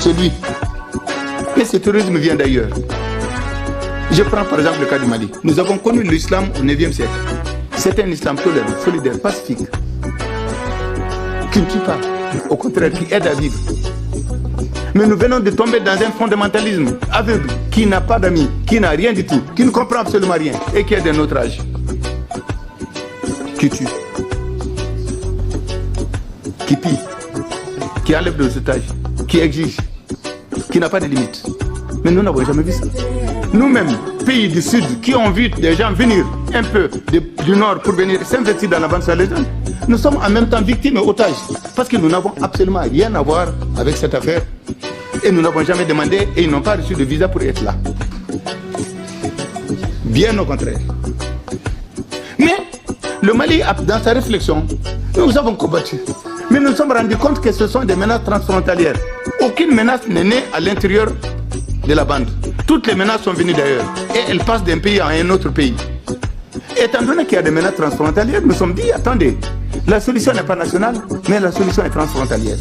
c'est lui. Mais ce terrorisme vient d'ailleurs. Je prends par exemple le cas du Mali. Nous avons connu l'islam au 9e siècle. C'est un islam tolérant, solidaire, pacifique, qui ne tue pas, au contraire, qui aide à vivre. Mais nous venons de tomber dans un fondamentalisme aveugle, qui n'a pas d'amis, qui n'a rien du tout, qui ne comprend absolument rien, et qui est de notre âge. Qui tue, qui pille, qui enlève de otages, qui exige, qui n'a pas de limites. Mais nous n'avons jamais vu ça. Nous-mêmes, pays du Sud, qui ont vu des gens venir un peu du Nord pour venir s'investir dans la bande sahélienne, nous sommes en même temps victimes et otages. Parce que nous n'avons absolument rien à voir avec cette affaire. Et nous n'avons jamais demandé et ils n'ont pas reçu de visa pour être là. Bien au contraire. Mais le Mali, dans sa réflexion, nous avons combattu. Mais nous nous sommes rendus compte que ce sont des menaces transfrontalières. Aucune menace n'est née à l'intérieur de la bande. Toutes les menaces sont venues d'ailleurs. Et elles passent d'un pays à un autre pays. Étant donné qu'il y a des menaces transfrontalières, nous nous sommes dit, attendez, la solution n'est pas nationale, mais la solution est transfrontalière.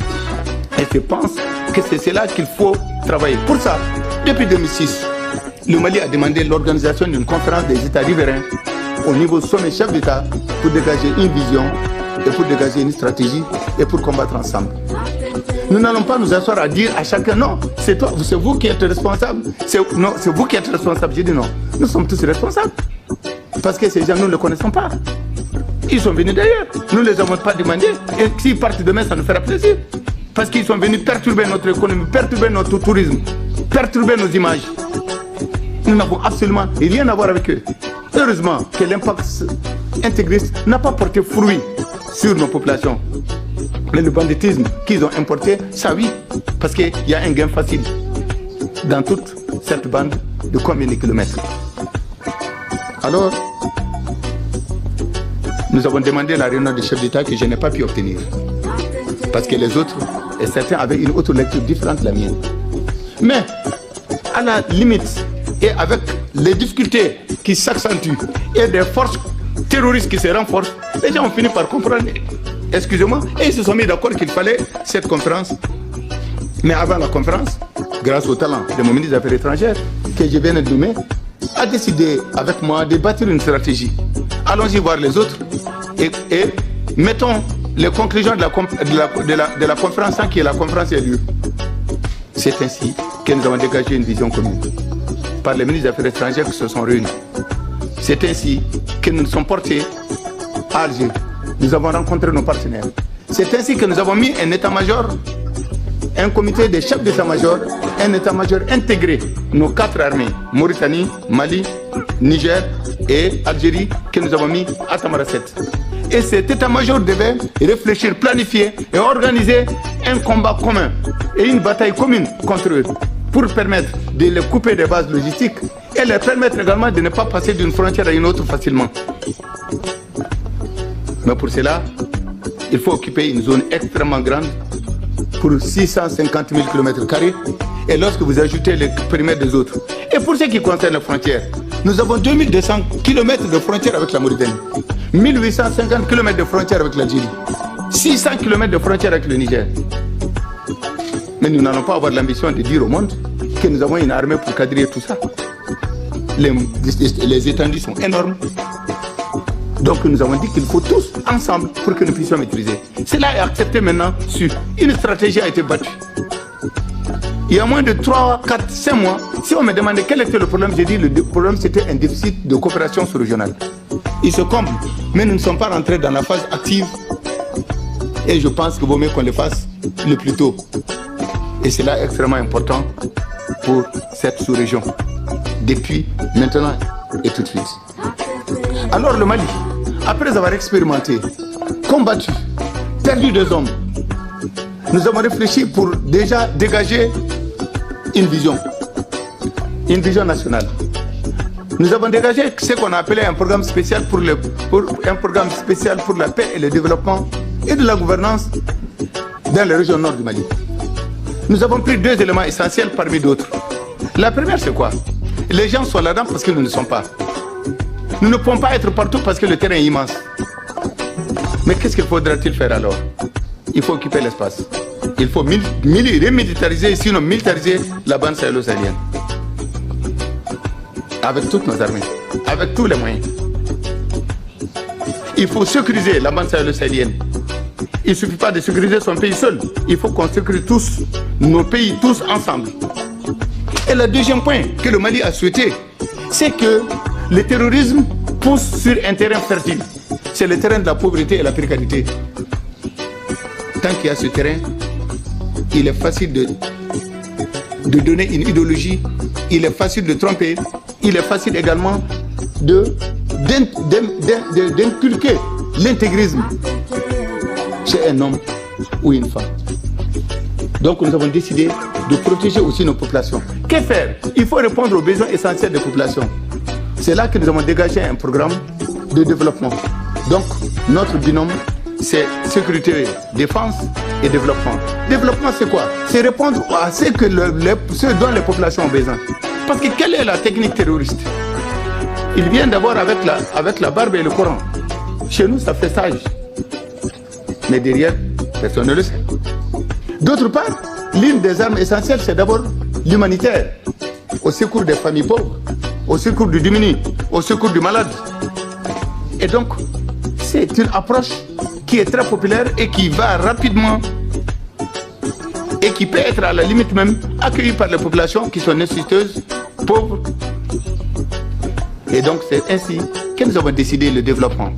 Et je pense que c'est là qu'il faut travailler. Pour ça, depuis 2006, le Mali a demandé l'organisation d'une conférence des États riverains au niveau sommet chef d'État pour dégager une vision et pour dégager une stratégie et pour combattre ensemble. Nous n'allons pas nous asseoir à dire à chacun non, c'est toi, c'est vous qui êtes responsable. Non, c'est vous qui êtes responsable. J'ai dit non, nous sommes tous responsables. Parce que ces gens, nous ne les connaissons pas. Ils sont venus d'ailleurs, nous ne les avons pas demandé. Et s'ils partent demain, ça nous fera plaisir. Parce qu'ils sont venus perturber notre économie, perturber notre tourisme, perturber nos images. Nous n'avons absolument rien à voir avec eux. Heureusement que l'impact intégriste n'a pas porté fruit sur nos populations. Mais le banditisme qu'ils ont importé, ça oui, parce qu'il y a un gain facile dans toute cette bande de combien de kilomètres. Alors, nous avons demandé la réunion du chef d'État que je n'ai pas pu obtenir. Parce que les autres, et certains avaient une autre lecture différente de la mienne. Mais, à la limite, et avec les difficultés qui s'accentuent, et des forces terroristes qui se renforcent, les gens ont fini par comprendre, excusez-moi, et ils se sont mis d'accord qu'il fallait cette conférence. Mais avant la conférence, grâce au talent de mon ministre des Affaires étrangères, que je viens de nommer, a décidé avec moi de bâtir une stratégie. Allons-y voir les autres et mettons les conclusions de la conférence sans que la conférence ait lieu. C'est ainsi que nous avons dégagé une vision commune par les ministres des Affaires étrangères qui se sont réunis. C'est ainsi que nous nous sommes portés à Alger. Nous avons rencontré nos partenaires. C'est ainsi que nous avons mis un état-major, un comité des chefs d'état-major, un état-major intégré, nos 4 armées, Mauritanie, Mali, Niger et Algérie, que nous avons mis à Tamaracet. Et cet état-major devait réfléchir, planifier et organiser un combat commun et une bataille commune contre eux pour permettre de les couper des bases logistiques et leur permettre également de ne pas passer d'une frontière à une autre facilement. Mais pour cela, il faut occuper une zone extrêmement grande pour 650 000 km². Et lorsque vous ajoutez les périmètres des autres. Et pour ce qui concerne les frontières, nous avons 2200 km de frontières avec la Mauritanie, 1850 km de frontières avec l'Algérie, 600 km de frontières avec le Niger. Mais nous n'allons pas avoir l'ambition de dire au monde que nous avons une armée pour quadriller tout ça. Les étendues sont énormes. Donc nous avons dit qu'il faut tous ensemble pour que nous puissions maîtriser. Cela est accepté maintenant sur une stratégie a été battue. Il y a moins de 3, 4, 5 mois, si on me demandait quel était le problème, j'ai dit le problème c'était un déficit de coopération sous-régionale. Il se comble, mais nous ne sommes pas rentrés dans la phase active et je pense qu'il vaut mieux qu'on le fasse le plus tôt. Et c'est là extrêmement important pour cette sous-région, depuis maintenant et tout de suite. Alors le Mali, après avoir expérimenté, combattu, perdu 2 hommes, nous avons réfléchi pour déjà dégager une vision nationale. Nous avons dégagé ce qu'on a appelé un programme spécial pour la paix et le développement et de la gouvernance dans les régions nord du Mali. Nous avons pris 2 éléments essentiels parmi d'autres. La première, c'est quoi? Les gens sont là-dedans parce que nous ne sommes pas. Nous ne pouvons pas être partout parce que le terrain est immense. Mais qu'est-ce qu'il faudra-t-il faire alors? Il faut occuper l'espace. il faut remilitariser, sinon militariser la bande sahélo-sahélienne. Avec toutes nos armées, avec tous les moyens. Il faut sécuriser la bande sahélo-sahélienne. Il ne suffit pas de sécuriser son pays seul. Il faut qu'on sécurise tous, nos pays, tous ensemble. Et le deuxième point que le Mali a souhaité, c'est que le terrorisme pousse sur un terrain fertile. C'est le terrain de la pauvreté et la précarité. Tant qu'il y a ce terrain, il est facile de donner une idéologie, il est facile de tromper, il est facile également d'inculquer l'intégrisme chez un homme ou une femme. Donc nous avons décidé de protéger aussi nos populations. Que faire? Il faut répondre aux besoins essentiels des populations. C'est là que nous avons dégagé un programme de développement. Donc notre binôme, c'est sécurité, défense et développement. Développement, c'est quoi? C'est répondre à ce dont les populations ont besoin. Parce que quelle est la technique terroriste? Il vient d'abord avec la barbe et le Coran. Chez nous, ça fait sage. Mais derrière, personne ne le sait. D'autre part, l'une des armes essentielles, c'est d'abord l'humanitaire. Au secours des familles pauvres, au secours du diminué, au secours du malade. Et donc, c'est une approche qui est très populaire et qui va rapidement et qui peut être à la limite même accueillie par les populations qui sont nécessiteuses, pauvres. Et donc c'est ainsi que nous avons décidé le développement.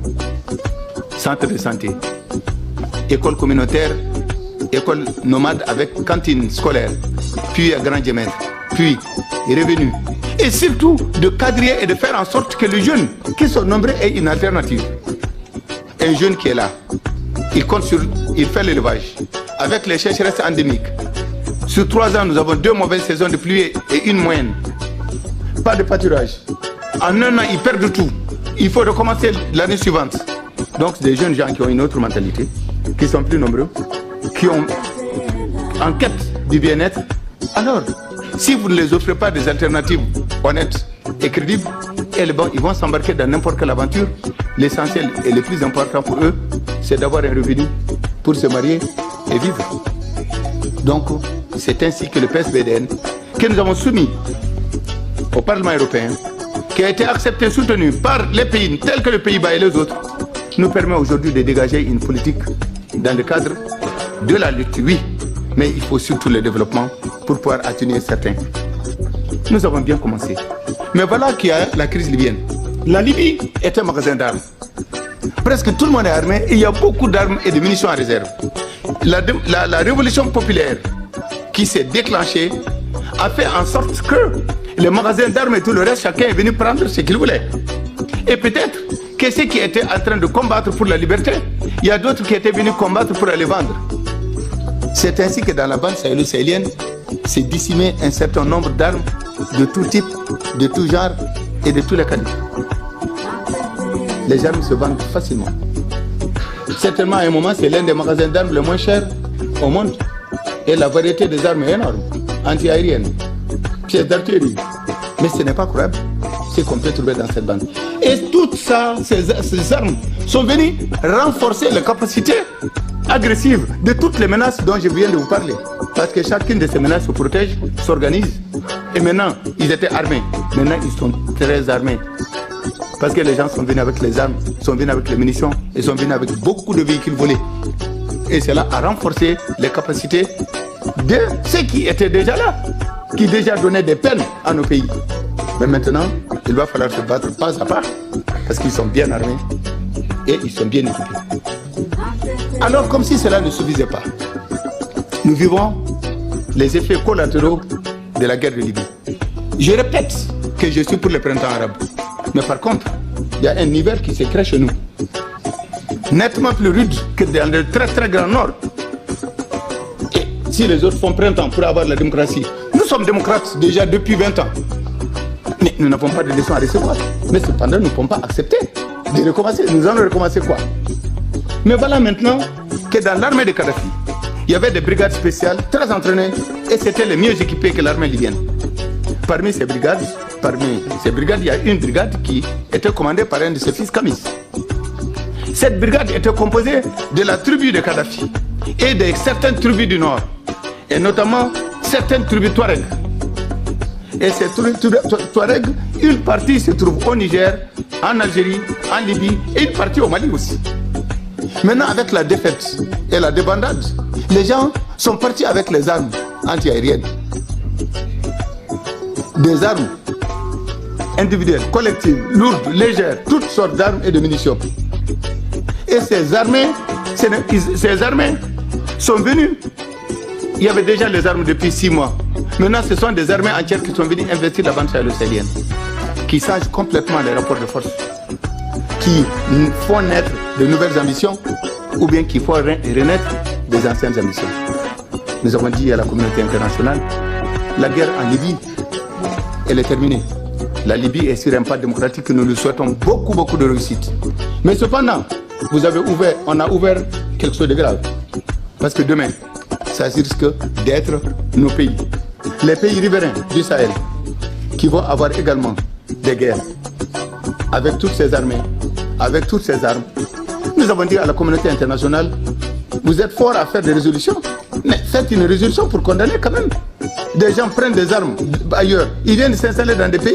Centre de santé, école communautaire, école nomade avec cantine scolaire, puis à grand diamètre, puis revenus. Et surtout de cadrer et de faire en sorte que les jeunes qui sont nombreux aient une alternative. Un jeune qui est là, il fait l'élevage avec les sécheresses endémiques. Sur 3 ans, nous avons 2 mauvaises saisons de pluie et une moyenne. Pas de pâturage. En 1 an, ils perdent tout. Il faut recommencer l'année suivante. Donc, c'est des jeunes gens qui ont une autre mentalité, qui sont plus nombreux, qui ont en quête du bien-être. Alors, si vous ne les offrez pas des alternatives honnêtes et crédibles, ils vont s'embarquer dans n'importe quelle aventure. L'essentiel et le plus important pour eux, c'est d'avoir un revenu pour se marier et vivre. Donc, c'est ainsi que le PSBDN, que nous avons soumis au Parlement européen, qui a été accepté et soutenu par les pays tels que le Pays-Bas et les autres, nous permet aujourd'hui de dégager une politique dans le cadre de la lutte, oui, mais il faut surtout le développement pour pouvoir atténuer certains. Nous avons bien commencé. Mais voilà qu'il y a la crise libyenne. La Libye est un magasin d'armes. Presque tout le monde est armé et il y a beaucoup d'armes et de munitions en réserve. La révolution populaire qui s'est déclenchée a fait en sorte que les magasins d'armes et tout le reste, chacun est venu prendre ce qu'il voulait. Et peut-être que ceux qui étaient en train de combattre pour la liberté, il y a d'autres qui étaient venus combattre pour aller vendre. C'est ainsi que dans la bande sahélo-sahélienne s'est dissimé un certain nombre d'armes de tout type, de tout genre et de tous les calibres. Les armes se vendent facilement. Certainement, à un moment, c'est l'un des magasins d'armes les moins chers au monde. Et la variété des armes est énorme. Anti-aériennes, pièces d'artillerie. Mais ce n'est pas croyable ce qu'on peut trouver dans cette bande. Et toutes ces armes sont venues renforcer les capacités agressives de toutes les menaces dont je viens de vous parler. Parce que chacune de ces menaces se protège, s'organise. Et maintenant, ils étaient armés. Maintenant, ils sont très armés. Parce que les gens sont venus avec les armes, sont venus avec les munitions et sont venus avec beaucoup de véhicules volés. Et cela a renforcé les capacités de ceux qui étaient déjà là, qui déjà donnaient des peines à nos pays. Mais maintenant, il va falloir se battre pas à pas, parce qu'ils sont bien armés et ils sont bien équipés. Alors, comme si cela ne suffisait pas, nous vivons les effets collatéraux de la guerre de Libye. Je répète que je suis pour le printemps arabe. Mais par contre, il y a un hiver qui se crée chez nous, nettement plus rude que dans le très très grand nord. Et si les autres font printemps pour avoir la démocratie, nous sommes démocrates déjà depuis 20 ans. Mais nous n'avons pas de leçons à recevoir. Mais cependant, nous ne pouvons pas accepter de recommencer. Nous allons recommencer quoi? Mais voilà maintenant que dans l'armée de Kadhafi, il y avait des brigades spéciales très entraînées et c'était les mieux équipés que l'armée libyenne. Parmi ces brigades, il y a une brigade qui était commandée par un de ses fils, Kamis. Cette brigade était composée de la tribu de Kadhafi et de certaines tribus du Nord. et notamment certaines tribus Touareg. Et ces Touareg, une partie se trouve au Niger, en Algérie, en Libye et une partie au Mali aussi. Maintenant, avec la défaite et la débandade, les gens sont partis avec les armes antiaériennes. Des armes individuelles, collectives, lourdes, légères, toutes sortes d'armes et de munitions. Et ces armées sont venues. Il y avait déjà les armes depuis 6 mois. Maintenant, ce sont des armées entières qui sont venues investir la bande sahélo-sahélienne, qui changent complètement les rapports de force, qui font naître de nouvelles ambitions ou bien qui font renaître des anciennes ambitions. Nous avons dit à la communauté internationale, la guerre en Libye, elle est terminée. La Libye est sur un pas démocratique que nous lui souhaitons beaucoup de réussite. Mais cependant, on a ouvert quelque chose de grave. Parce que demain, ça risque d'être nos pays. Les pays riverains du Sahel, qui vont avoir également des guerres, avec toutes ces armées, avec toutes ces armes. Nous avons dit à la communauté internationale, vous êtes forts à faire des résolutions, mais faites une résolution pour condamner quand même. Des gens prennent des armes ailleurs, ils viennent s'installer dans des pays,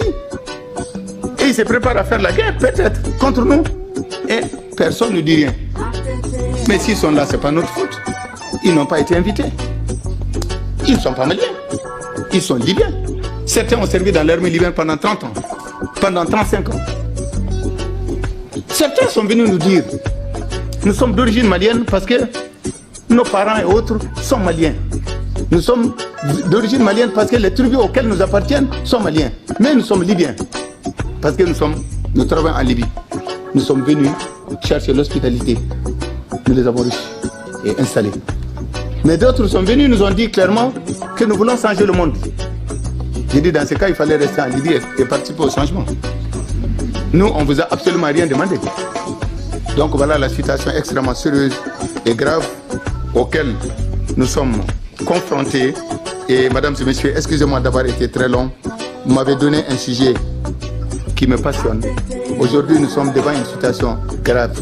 et ils se préparent à faire la guerre, peut-être, contre nous. Et personne ne dit rien. Mais s'ils sont là, ce n'est pas notre faute. Ils n'ont pas été invités. Ils ne sont pas maliens. Ils sont libyens. Certains ont servi dans l'armée libyenne pendant 30 ans, pendant 35 ans. Certains sont venus nous dire, nous sommes d'origine malienne parce que nos parents et autres sont maliens. Nous sommes d'origine malienne parce que les tribus auxquelles nous appartiennent sont maliens. Mais nous sommes libyens parce que nous travaillons en Libye. Nous sommes venus chercher l'hospitalité. Nous les avons reçus et installés. Mais d'autres sont venus, nous ont dit clairement que nous voulons changer le monde. J'ai dit dans ce cas, il fallait rester en Libye et participer au changement. Nous, on ne vous a absolument rien demandé. Donc voilà la situation extrêmement sérieuse et grave auquel nous sommes confrontés. Et mesdames et messieurs, excusez-moi d'avoir été très long. Vous m'avez donné un sujet qui me passionne. Aujourd'hui, nous sommes devant une situation grave,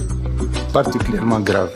particulièrement grave.